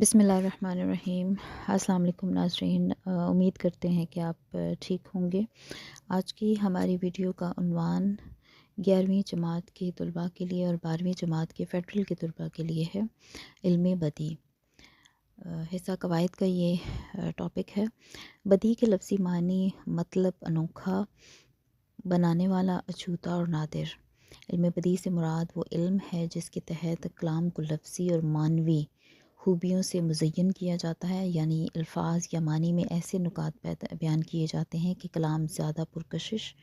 بسم اللہ الرحمن الرحیم۔ السلام علیکم ناظرین، امید کرتے ہیں کہ آپ ٹھیک ہوں گے۔ آج کی ہماری ویڈیو کا عنوان 11ویں جماعت کے طلباء کے لیے اور 12ویں جماعت کے فیڈرل کے طلباء کے لیے ہے، علم بدیع۔ حصہ قواعد کا یہ ٹاپک ہے۔ بدیع کے لفظی معنی مطلب انوکھا، بنانے والا، اچھوتا اور نادر۔ علم بدیع سے مراد وہ علم ہے جس کے تحت کلام کو لفظی اور معنوی خوبیوں سے مزین کیا جاتا ہے، یعنی الفاظ یا معنی میں ایسے نکات بیان کیے جاتے ہیں کہ کلام زیادہ پرکشش،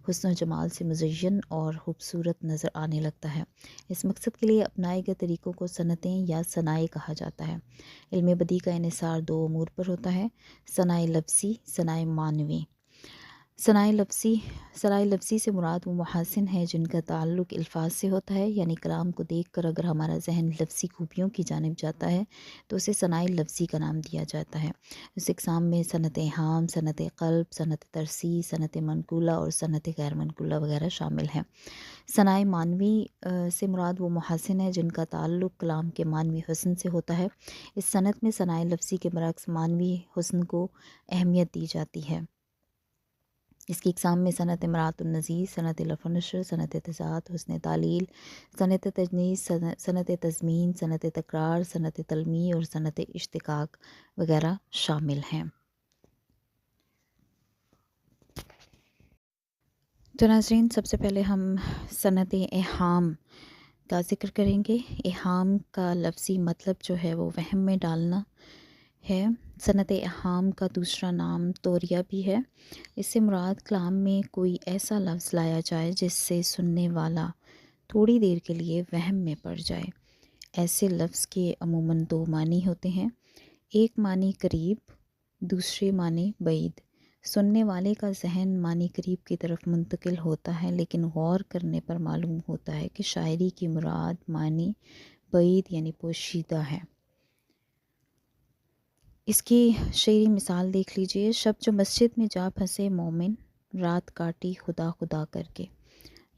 حسن و جمال سے مزین اور خوبصورت نظر آنے لگتا ہے۔ اس مقصد کے لیے اپنائے گئے طریقوں کو صنعتیں یا صنائع کہا جاتا ہے۔ علم بدیع کا انحصار دو امور پر ہوتا ہے: صنائع لفظی، صنائع معنوی۔ صنائع لفظی سے مراد وہ محاسن ہے جن کا تعلق الفاظ سے ہوتا ہے، یعنی کلام کو دیکھ کر اگر ہمارا ذہن لفظی خوبیوں کی جانب جاتا ہے تو اسے صنائع لفظی کا نام دیا جاتا ہے۔ اس اقسام میں صنعت ہام، صنعت قلب، صنعت ترسیع، صنعت منقولہ اور صنعت غیر منقولہ وغیرہ شامل ہیں۔ صنائع معنوی سے مراد وہ محاسن ہے جن کا تعلق کلام کے معنوی حسن سے ہوتا ہے۔ اس صنعت میں صنائع لفظی کے برعکس معنوی حسن کو اہمیت دی جاتی ہے۔ اس کی اقسام میں صنعت امراۃ النظیر، صنعت لف و نشر، صنعت تضاد، حسن تعلیل، صنعت تجنیس، صنعت تضمین، صنعت تکرار، صنعت تلمیع اور صنعت اشتقاق وغیرہ شامل ہیں۔ تو ناظرین، سب سے پہلے ہم صنعت ایہام کا ذکر کریں گے۔ ایہام کا لفظی مطلب جو ہے وہ وہم میں ڈالنا ہے۔ صنعت ایہام کا دوسرا نام توریہ بھی ہے۔ اس سے مراد کلام میں کوئی ایسا لفظ لایا جائے جس سے سننے والا تھوڑی دیر کے لیے وہم میں پڑ جائے۔ ایسے لفظ کے عموماً دو معنی ہوتے ہیں: ایک معنی قریب، دوسرے معنی بعید۔ سننے والے کا ذہن معنی قریب کی طرف منتقل ہوتا ہے، لیکن غور کرنے پر معلوم ہوتا ہے کہ شاعری کی مراد معنی بعید یعنی پوشیدہ ہے۔ اس کی شعری مثال دیکھ لیجئے: شب جو مسجد میں جا پھنسے مومن، رات کاٹی خدا خدا کر کے۔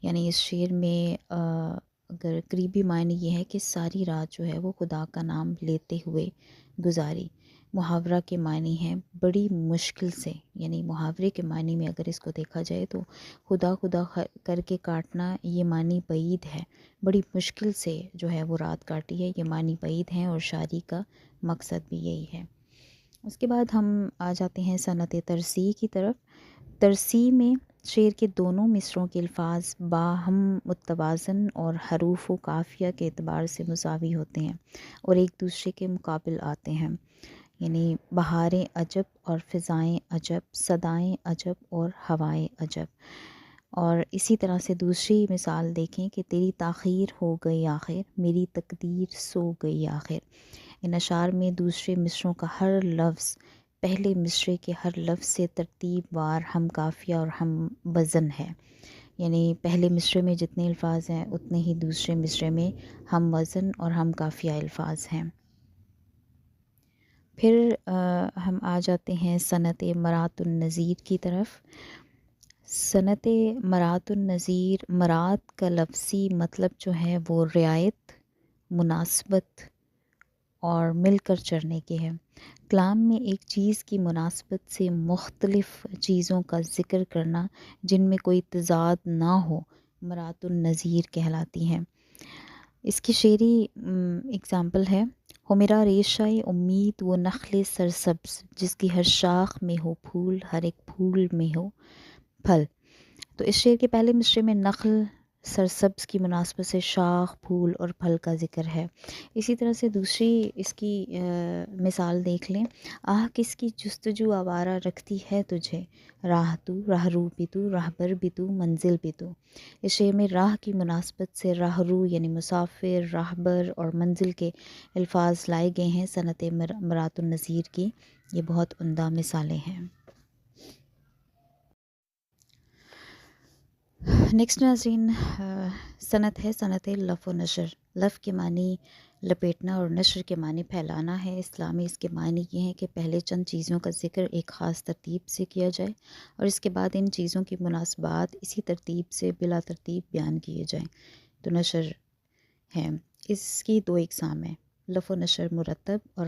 یعنی اس شعر میں اگر قریبی معنی یہ ہے کہ ساری رات جو ہے وہ خدا کا نام لیتے ہوئے گزاری۔ محاورہ کے معنی ہیں بڑی مشکل سے، یعنی محاورے کے معنی میں اگر اس کو دیکھا جائے تو خدا خدا کر کے کاٹنا یہ معنی بعید ہے، بڑی مشکل سے جو ہے وہ رات کاٹی ہے، یہ معنی بعید ہیں اور شاعری کا مقصد بھی یہی ہے۔ اس کے بعد ہم آ جاتے ہیں صنعت ترسیع کی طرف۔ ترسیع میں شعر کے دونوں مصرعوں کے الفاظ باہم متوازن اور حروف و قافیہ کے اعتبار سے مساوی ہوتے ہیں اور ایک دوسرے کے مقابل آتے ہیں، یعنی بہاریں عجب اور فضائیں عجب، صدائیں عجب اور ہوائیں عجب۔ اور اسی طرح سے دوسری مثال دیکھیں کہ تیری تاخیر ہو گئی آخر، میری تقدیر سو گئی آخر۔ ان اشعار میں دوسرے مصرعوں کا ہر لفظ پہلے مصرعے کے ہر لفظ سے ترتیب وار ہم قافیہ اور ہم وزن ہے، یعنی پہلے مصرعے میں جتنے الفاظ ہیں اتنے ہی دوسرے مصرعے میں ہم وزن اور ہم قافیہ الفاظ ہیں۔ پھر ہم آ جاتے ہیں صنعت مرات النظیر کی طرف۔ صنعت مرات النظیر، مرات کا لفظی مطلب جو ہے وہ رعایت، مناسبت اور مل کر چرنے کے ہے۔ کلام میں ایک چیز کی مناسبت سے مختلف چیزوں کا ذکر کرنا جن میں کوئی تضاد نہ ہو مرات النظیر کہلاتی ہیں۔ اس کی شعری اگزامپل ہے: ہو میرا ریشہ امید وہ نخل سرسبز، جس کی ہر شاخ میں ہو پھول، ہر ایک پھول میں ہو پھل۔ تو اس شعر کے پہلے مصرعے میں نخل سرسبز کی مناسبت سے شاخ، پھول اور پھل کا ذکر ہے۔ اسی طرح سے دوسری اس کی مثال دیکھ لیں: آہ کس کی جستجو آوارہ رکھتی ہے تجھے، راہ تو، راہ رو بھی تو، راہبر بھی تو، منزل بھی تو۔ اس شعر میں راہ کی مناسبت سے راہ رو یعنی مسافر، راہبر اور منزل کے الفاظ لائے گئے ہیں۔ صنعت مرات النظیر کی یہ بہت عمدہ مثالیں ہیں۔ نیکسٹ ناظرین، صنعت ہے صنعت لف و نشر۔ لف کے معنی لپیٹنا اور نشر کے معنی پھیلانا ہے۔ اسلامی اس کے معنی یہ ہیں کہ پہلے چند چیزوں کا ذکر ایک خاص ترتیب سے کیا جائے اور اس کے بعد ان چیزوں کی مناسبات اسی ترتیب سے بلا ترتیب بیان کیے جائیں، تو نشر ہے۔ اس کی دو اقسام ہیں: لف و نشر مرتب اور